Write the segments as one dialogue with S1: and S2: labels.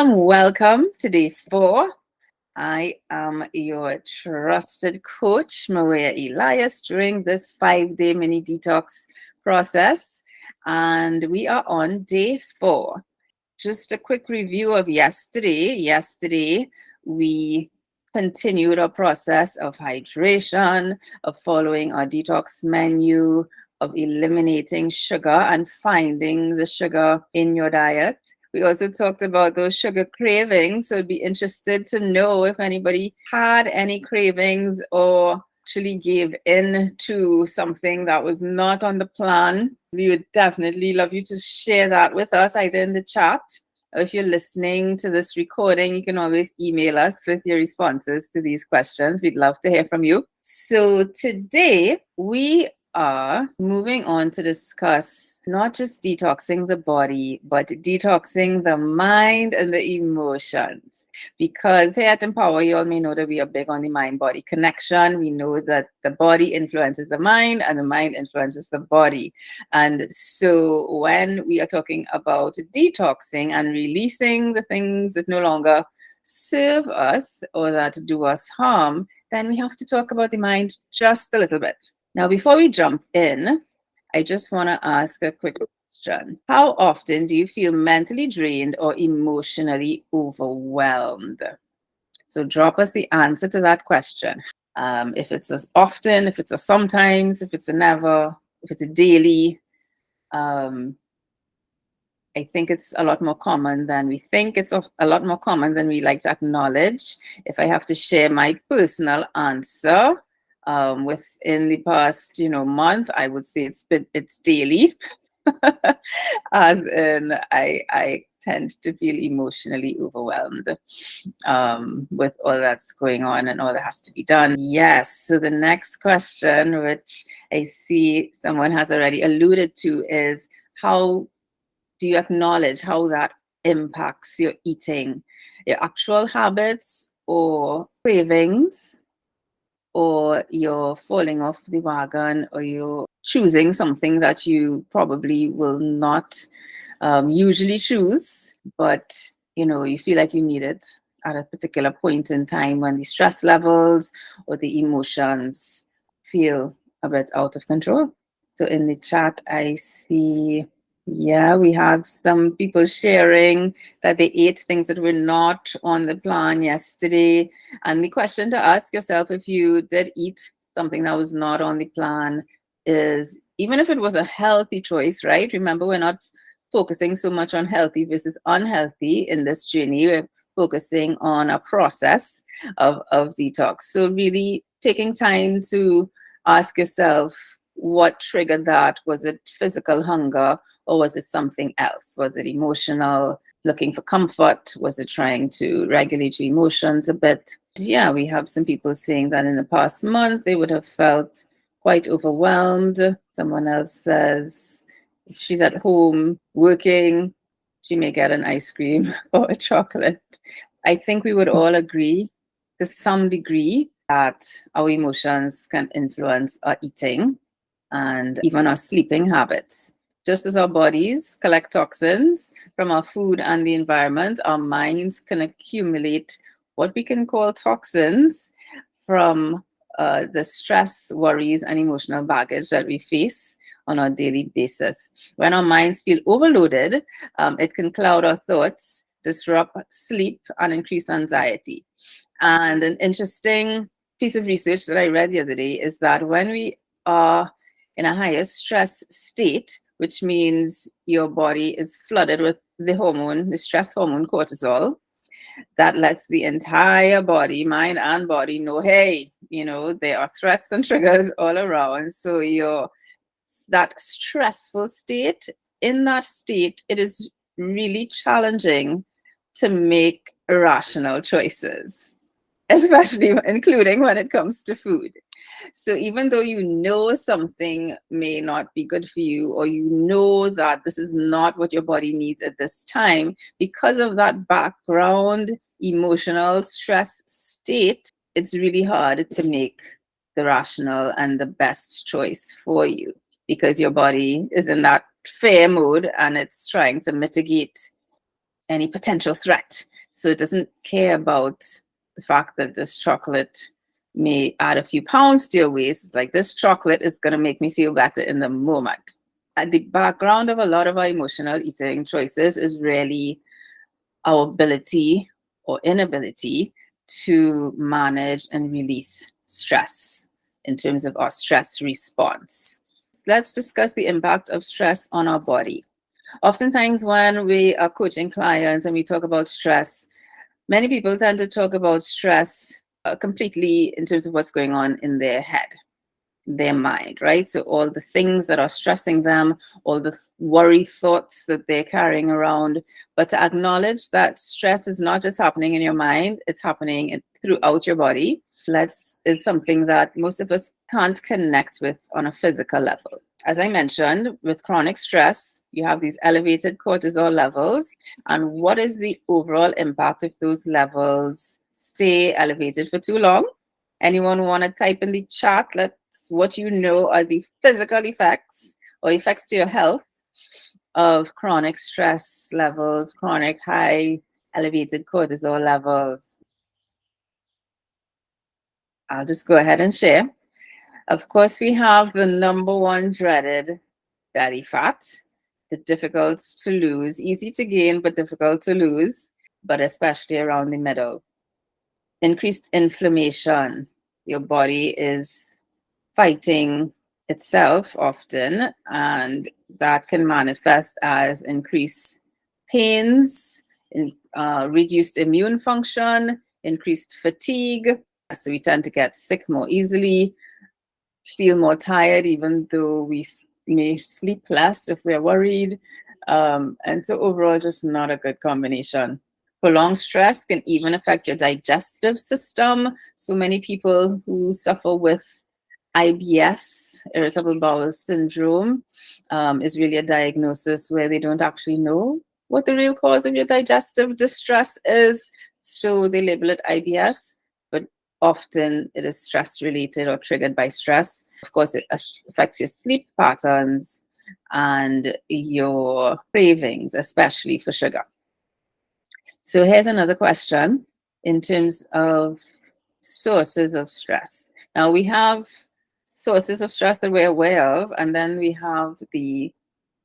S1: Welcome to day 4. I am your trusted coach, Maria Elias, during this 5-day mini detox process. And we are on day 4. Just a quick review of yesterday. Yesterday, we continued our process of hydration, of following our detox menu, of eliminating sugar and finding the sugar in your diet. We also talked about those sugar cravings. So I'd be interested to know if anybody had any cravings or actually gave in to something that was not on the plan. We would definitely love you to share that with us either in the chat or if you're listening to this recording, you can always email us with your responses to these questions. We'd love to hear from you. So today we are moving on to discuss not just detoxing the body, but detoxing the mind and the emotions. Because here at Empower, you all may know that we are big on the mind-body connection. We know that the body influences the mind and the mind influences the body. And so when we are talking about detoxing and releasing the things that no longer serve us or that do us harm, then we have to talk about the mind just a little bit. Now, before we jump in, I just want to ask a quick question. How often do you feel mentally drained or emotionally overwhelmed? So drop us the answer to that question. If it's as often, if it's a sometimes, if it's a never, if it's a daily, I think it's a lot more common than we think. It's a lot more common than we like to acknowledge. If I have to share my personal answer, within the past, month, I would say it's daily. As in, I tend to feel emotionally overwhelmed with all that's going on and all that has to be done. Yes. So the next question, which I see someone has already alluded to, is how do you acknowledge how that impacts your eating, your actual habits or cravings, or you're falling off the wagon, or you're choosing something that you probably will not usually choose, but you feel like you need it at a particular point in time when the stress levels or the emotions feel a bit out of control. So in the chat, I see, yeah, we have some people sharing that they ate things that were not on the plan yesterday. And the question to ask yourself, if you did eat something that was not on the plan, is even if it was a healthy choice, right? Remember, we're not focusing so much on healthy versus unhealthy in this journey. We're focusing on a process of detox. So really taking time to ask yourself, what triggered that? Was it physical hunger, or was it something else? Was it emotional, looking for comfort? Was it trying to regulate your emotions a bit? Yeah, we have some people saying that in the past month they would have felt quite overwhelmed. Someone else says if she's at home working, she may get an ice cream or a chocolate. I think we would all agree to some degree that our emotions can influence our eating and even our sleeping habits. Just as our bodies collect toxins from our food and the environment, our minds can accumulate what we can call toxins from the stress, worries, and emotional baggage that we face on a daily basis. When our minds feel overloaded, it can cloud our thoughts, disrupt sleep, and increase anxiety. And an interesting piece of research that I read the other day is that when we are in a higher stress state, which means your body is flooded with the hormone, the stress hormone cortisol, that lets the entire body, mind and body, know, hey, there are threats and triggers all around. So that stressful state, in that state, it is really challenging to make rational choices, especially including when it comes to food. So even though you know something may not be good for you, or you know that this is not what your body needs at this time, because of that background emotional stress state, it's really hard to make the rational and the best choice for you, because your body is in that fear mode and it's trying to mitigate any potential threat. So it doesn't care about the fact that this chocolate may add a few pounds to your waist. It's like, this chocolate is going to make me feel better in the moment. At the background of a lot of our emotional eating choices is really our ability or inability to manage and release stress in terms of our stress response. Let's discuss the impact of stress on our body. Oftentimes, when we are coaching clients and we talk about stress, many people tend to talk about stress completely in terms of what's going on in their head, their mind, right? So all the things that are stressing them, all the worry thoughts that they're carrying around. But to acknowledge that stress is not just happening in your mind, it's happening throughout your body. Is something that most of us can't connect with on a physical level. As I mentioned, with chronic stress, you have these elevated cortisol levels. And what is the overall impact if those levels stay elevated for too long? Anyone want to type in the chat? Let's what you know are the physical effects or effects to your health of chronic stress levels, chronic high elevated cortisol levels. I'll just go ahead and share. Of course, we have the number one dreaded belly fat, the difficult to lose, easy to gain, but difficult to lose, but especially around the middle. Increased inflammation. Your body is fighting itself often, and that can manifest as increased pains, reduced immune function, increased fatigue. So we tend to get sick more easily, feel more tired, even though we may sleep less if we're worried. And so overall, just not a good combination. Prolonged stress can even affect your digestive system. So many people who suffer with IBS, irritable bowel syndrome, is really a diagnosis where they don't actually know what the real cause of your digestive distress is. So they label it IBS, but often it is stress related or triggered by stress. Of course, it affects your sleep patterns and your cravings, especially for sugar. So here's another question in terms of sources of stress. Now we have sources of stress that we're aware of, and then we have the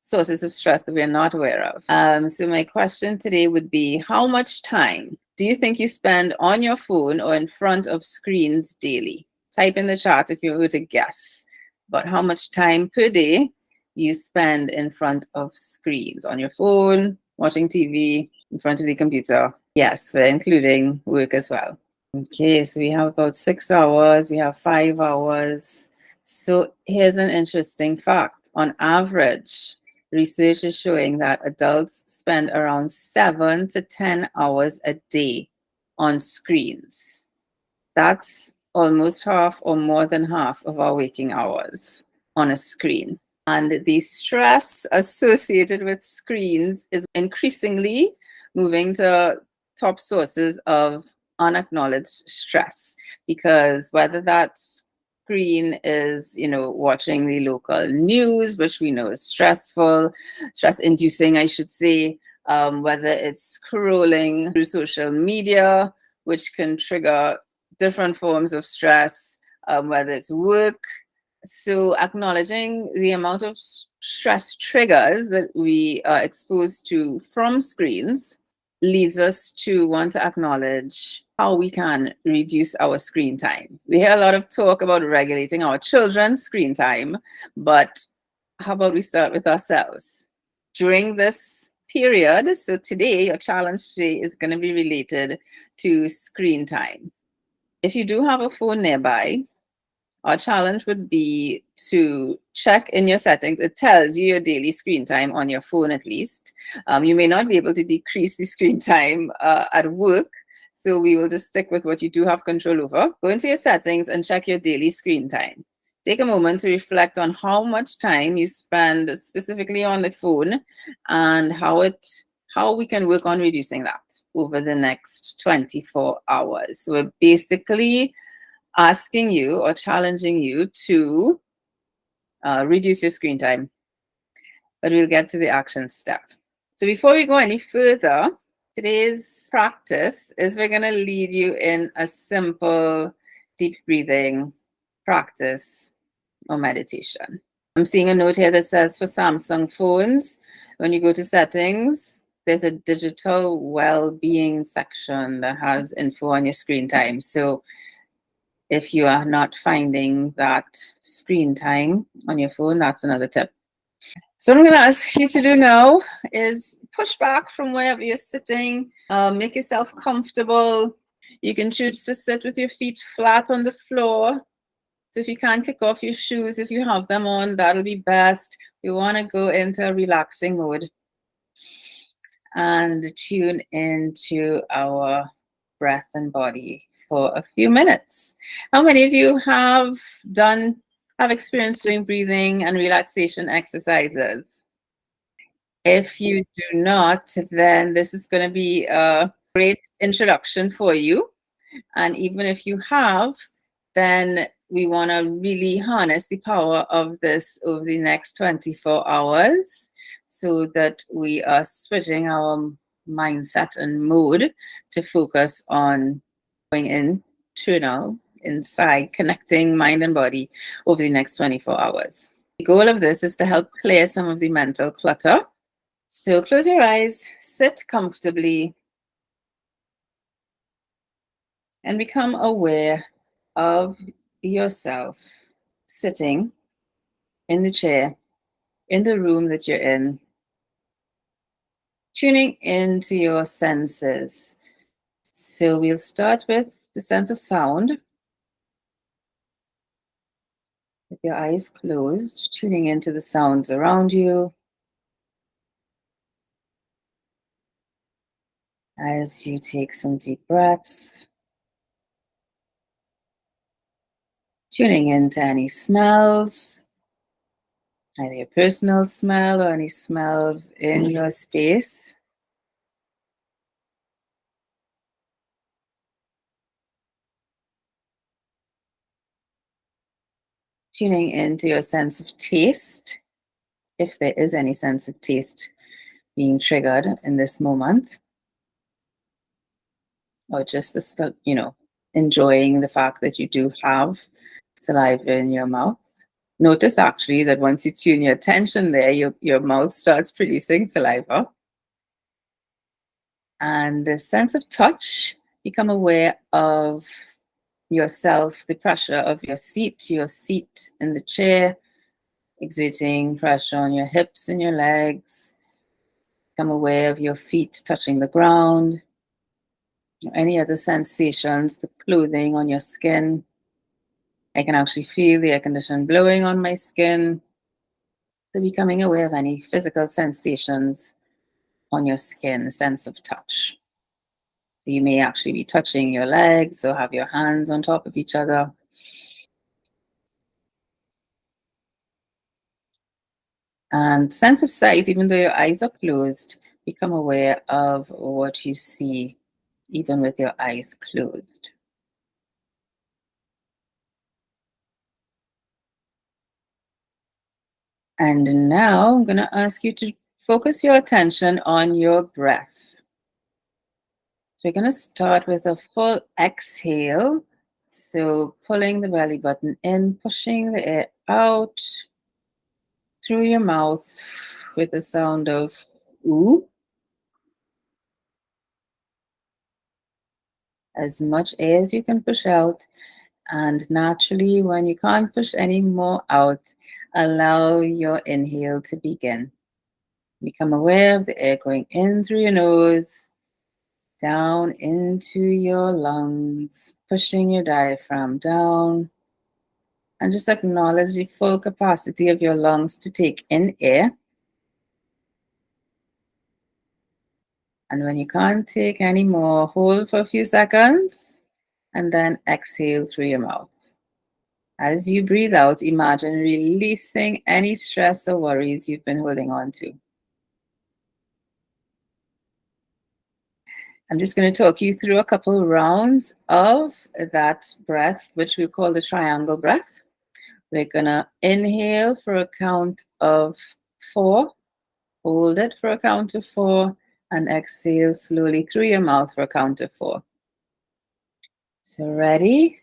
S1: sources of stress that we're not aware of. So my question today would be, how much time do you think you spend on your phone or in front of screens daily? Type in the chat if you were to guess. But how much time per day you spend in front of screens, on your phone, watching TV, in front of the computer? Yes, we're including work as well. Okay, so we have about 6 hours, we have 5 hours. So here's an interesting fact. On average, research is showing that adults spend around 7 to 10 hours a day on screens. That's almost half or more than half of our waking hours on a screen. And the stress associated with screens is increasingly moving to top sources of unacknowledged stress, because whether that screen is, watching the local news, which we know is stressful, stress inducing, I should say, whether it's scrolling through social media, which can trigger different forms of stress, whether it's work. So acknowledging the amount of stress triggers that we are exposed to from screens leads us to want to acknowledge how we can reduce our screen time. We hear a lot of talk about regulating our children's screen time, but how about we start with ourselves? During this period, so today, your challenge today is going to be related to screen time. If you do have a phone nearby, our challenge would be to check in your settings. It tells you your daily screen time on your phone, at least. You may not be able to decrease the screen time at work, so we will just stick with what you do have control over. Go into your settings and check your daily screen time. Take a moment to reflect on how much time you spend specifically on the phone and how we can work on reducing that over the next 24 hours. So we're basically asking you or challenging you to reduce your screen time. But we'll get to the action step. So before we go any further, Today's practice is we're going to lead you in a simple deep breathing practice or meditation. I'm seeing a note here that says for Samsung phones, when you go to settings, there's a digital well-being section that has info on your screen time. So if you are not finding that screen time on your phone, that's another tip. So what I'm going to ask you to do now is push back from wherever you're sitting, make yourself comfortable. You can choose to sit with your feet flat on the floor. So if you can't kick off your shoes, if you have them on, that'll be best. We want to go into a relaxing mode and tune into our breath and body for a few minutes. How many of you have experience doing breathing and relaxation exercises? If you do not, then this is going to be a great introduction for you. And even if you have, then we want to really harness the power of this over the next 24 hours so that we are switching our mindset and mood to focus on going internal, inside, connecting mind and body over the next 24 hours. The goal of this is to help clear some of the mental clutter. So close your eyes, sit comfortably, and become aware of yourself sitting in the chair, in the room that you're in, tuning into your senses. So we'll start with the sense of sound. With your eyes closed, tuning into the sounds around you. As you take some deep breaths, tuning into any smells, either your personal smell or any smells in your space. Tuning into your sense of taste, if there is any sense of taste being triggered in this moment, or just this, enjoying the fact that you do have saliva in your mouth. Notice actually that once you tune your attention there, your mouth starts producing saliva. And the sense of touch, become aware of yourself, the pressure of your seat in the chair, exerting pressure on your hips and your legs. Become aware of your feet touching the ground. Any other sensations, the clothing on your skin. I can actually feel the air conditioner blowing on my skin. So becoming aware of any physical sensations on your skin, sense of touch. You may actually be touching your legs or have your hands on top of each other. And sense of sight, even though your eyes are closed, become aware of what you see, even with your eyes closed. And now I'm going to ask you to focus your attention on your breath. So we're going to start with a full exhale. So pulling the belly button in, pushing the air out through your mouth with the sound of ooh. As much air as you can push out. And naturally, when you can't push any more out, allow your inhale to begin. Become aware of the air going in through your nose, down into your lungs, pushing your diaphragm down. And just acknowledge the full capacity of your lungs to take in air. And when you can't take any more, hold for a few seconds and then exhale through your mouth. As you breathe out, imagine releasing any stress or worries you've been holding on to. I'm just going to talk you through a couple of rounds of that breath, which we call the triangle breath. We're going to inhale for a count of 4, hold it for a count of 4, and exhale slowly through your mouth for a count of 4. So ready?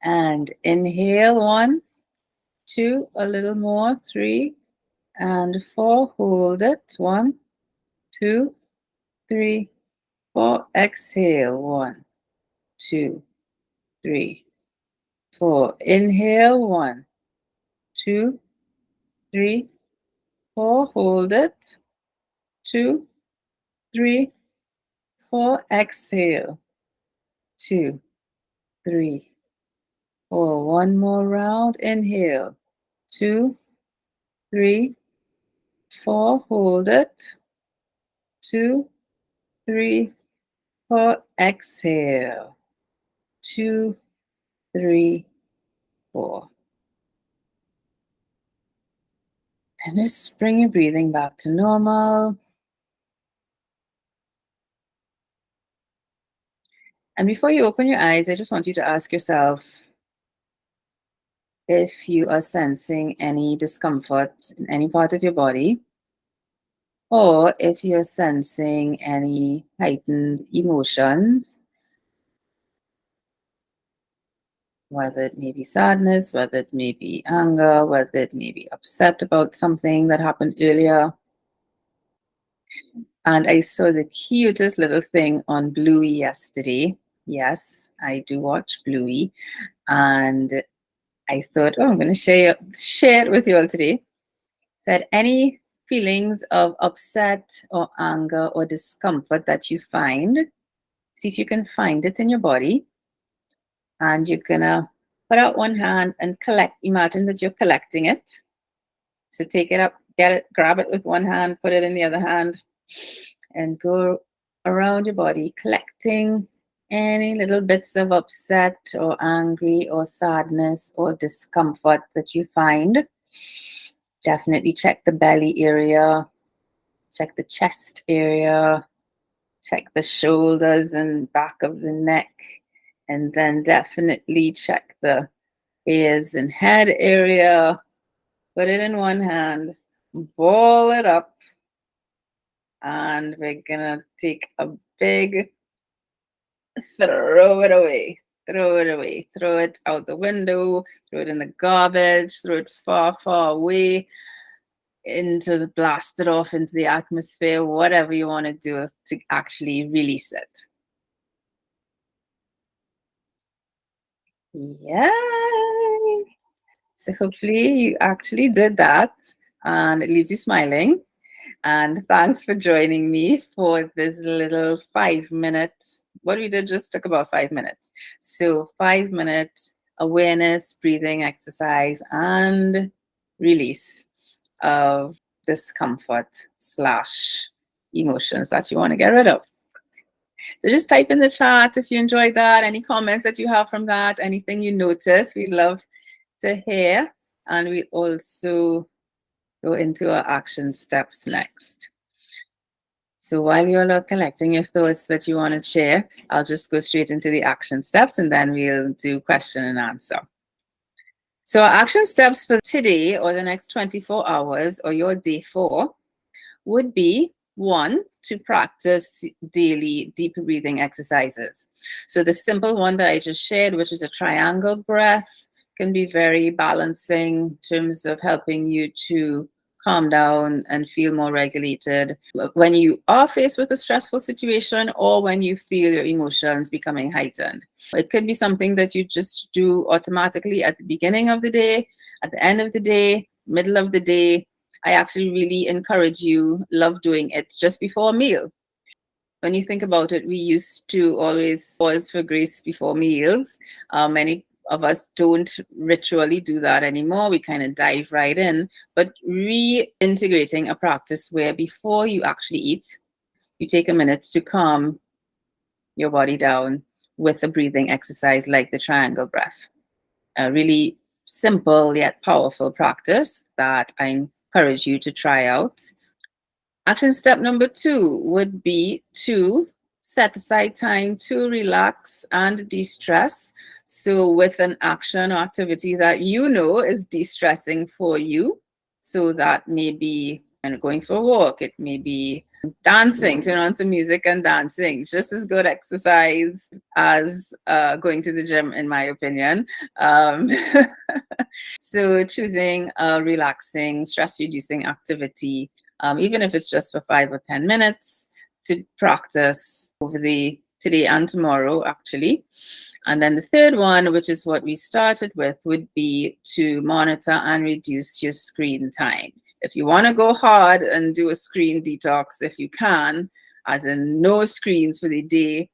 S1: And inhale 1, 2, a little more, 3, and 4. Hold it. 1, 2, 3, 4. Exhale 1, 2, 3, 4. Inhale 1, 2, 3, 4. Hold it. 2, 3, 4. Exhale 2, 3, 4. One more round. Inhale 2, 3, 4. Hold it. 2, 3, 4. Exhale 2, 3, 4. And just bring your breathing back to normal. And before you open your eyes, I just want you to ask yourself if you are sensing any discomfort in any part of your body, or if you're sensing any heightened emotions, whether it may be sadness, whether it may be anger, whether it may be upset about something that happened earlier. And I saw the cutest little thing on Bluey yesterday. Yes, I do watch Bluey. And I thought, oh, I'm going to share it with you all today. Said any feelings of upset or anger or discomfort that you find, see if you can find it in your body. And you're going to put out one hand and imagine that you're collecting it. So take it up, get it, grab it with one hand, put it in the other hand, and go around your body, collecting any little bits of upset or angry or sadness or discomfort that you find. Definitely check the belly area, check the chest area, check the shoulders and back of the neck, and then definitely check the ears and head area. Put it in one hand, ball it up, and we're gonna take a big throw it away. Throw it away. Throw it out the window, throw it in the garbage, throw it far, far away, into the blast it off into the atmosphere, whatever you want to do to actually release it. Yay! So hopefully you actually did that and it leaves you smiling. And thanks for joining me for this little 5 minutes. What we did just took about 5 minutes. So 5-minute awareness, breathing exercise, and release of discomfort / emotions that you want to get rid of. So just type in the chat if you enjoyed that, any comments that you have from that, anything you notice, we'd love to hear. And we also go into our action steps next. So while you're collecting your thoughts that you want to share, I'll just go straight into the action steps and then we'll do question and answer. So our action steps for today or the next 24 hours or your day 4 would be 1, to practice daily deep breathing exercises. So the simple one that I just shared, which is a triangle breath, can be very balancing in terms of helping you to calm down and feel more regulated when you are faced with a stressful situation or when you feel your emotions becoming heightened. It could be something that you just do automatically at the beginning of the day, at the end of the day, middle of the day. I actually really encourage you, love doing it just before a meal. When you think about it, we used to always pause for grace before meals. Many of us don't ritually do that anymore. We kind of dive right in, but reintegrating a practice where before you actually eat, you take a minute to calm your body down with a breathing exercise like the triangle breath. A really simple yet powerful practice that I encourage you to try out. Action step number 2 would be to set aside time to relax and de-stress. So with an action or activity that you know is de-stressing for you. So that may be going for a walk, it may be Dancing, turn on some music and dancing. It's just as good exercise as going to the gym, in my opinion. Um, so choosing a relaxing, stress-reducing activity, even if it's just for 5 or 10 minutes, to practice over the today and tomorrow, actually. And then the third one, which is what we started with, would be to monitor and reduce your screen time. If you want to go hard and do a screen detox, if you can, as in no screens for the day,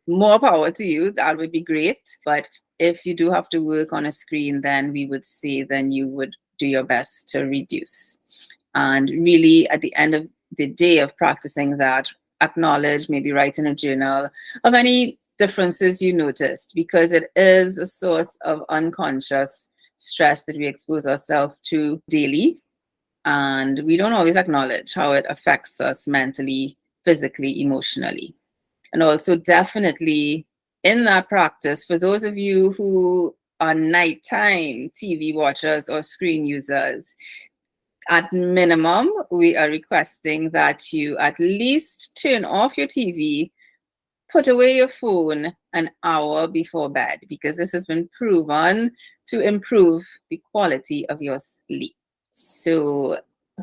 S1: more power to you. That would be great. But if you do have to work on a screen, then we would say then you would do your best to reduce. And really, at the end of the day of practicing that, acknowledge, maybe write in a journal of any differences you noticed, because it is a source of unconscious stress that we expose ourselves to daily. And we don't always acknowledge how it affects us mentally, physically, emotionally. And also, definitely in that practice, for those of you who are nighttime TV watchers or screen users, at minimum, we are requesting that you at least turn off your TV, put away your phone an hour before bed, because this has been proven to improve the quality of your sleep. So,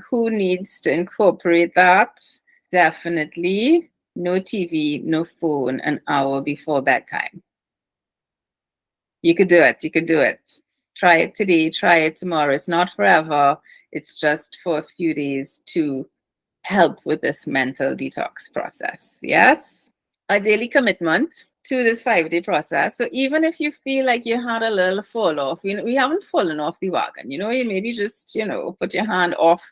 S1: who needs to incorporate that? Definitely no TV, no phone an hour before bedtime. You could do it. You could do it. Try it today, try it tomorrow. It's not forever. It's just for a few days to help with this mental detox process. Yes? A daily commitment to this 5-day process. So even if you feel like you had a little fall off, we haven't fallen off the wagon. You maybe just, put your hand off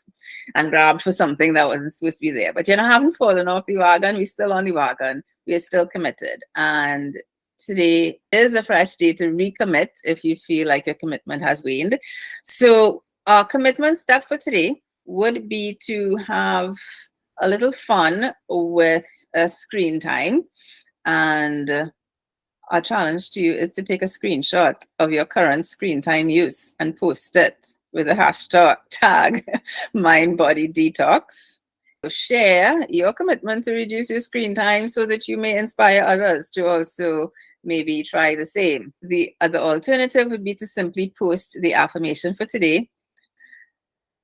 S1: and grabbed for something that wasn't supposed to be there. But haven't fallen off the wagon. We're still on the wagon. We're still committed. And today is a fresh day to recommit if you feel like your commitment has waned. So our commitment step for today would be to have a little fun with a screen time. And our challenge to you is to take a screenshot of your current screen time use and post it with the hashtag MindBodyDetox. So share your commitment to reduce your screen time so that you may inspire others to also maybe try the same. The other alternative would be to simply post the affirmation for today.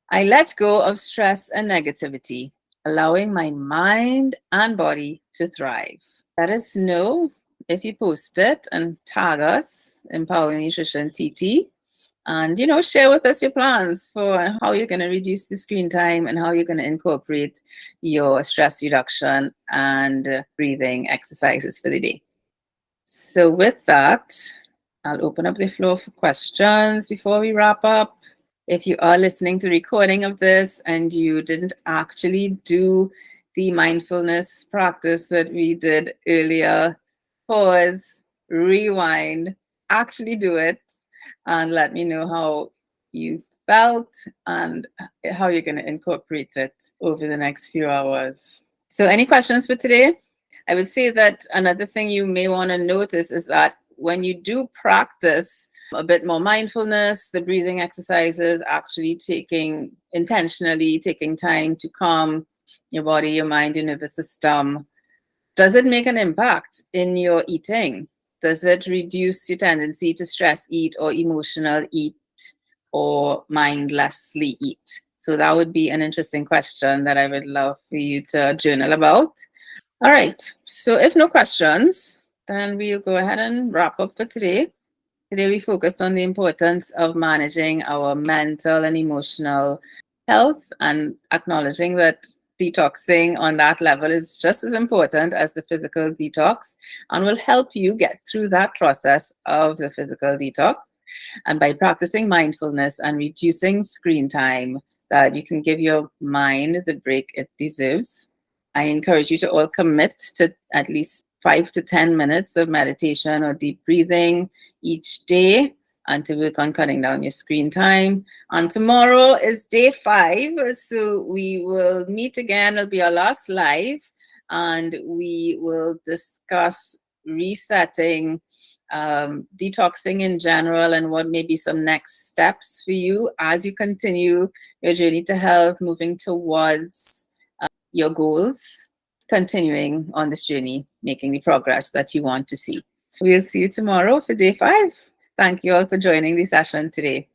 S1: I let go of stress and negativity, allowing my mind and body to thrive. Let us know if you post it and tag us, Empowering Nutrition TT, and share with us your plans for how you're going to reduce the screen time and how you're going to incorporate your stress reduction and breathing exercises for the day. So with that, I'll open up the floor for questions before we wrap up. If you are listening to the recording of this and you didn't actually do the mindfulness practice that we did earlier, pause, rewind, actually do it, and let me know how you felt and how you're going to incorporate it over the next few hours. So any questions for today? I would say that another thing you may want to notice is that when you do practice a bit more mindfulness, the breathing exercises, actually intentionally taking time to calm your body, your mind, your nervous system, does it make an impact in your eating? Does it reduce your tendency to stress eat or emotional eat or mindlessly eat? So that would be an interesting question that I would love for you to journal about. All right, so if no questions, then we'll go ahead and wrap up for today. Today we focused on the importance of managing our mental and emotional health and acknowledging that detoxing on that level is just as important as the physical detox and will help you get through that process of the physical detox. And by practicing mindfulness and reducing screen time, that you can give your mind the break it deserves. I encourage you to all commit to at least 5 to 10 minutes of meditation or deep breathing each day and to work on cutting down your screen time. And tomorrow is day 5, so we will meet again. It'll be our last live, and we will discuss resetting, detoxing in general, and what may be some next steps for you as you continue your journey to health, moving towards your goals, continuing on this journey, making the progress that you want to see. We'll see you tomorrow for day 5. Thank you all for joining the session today.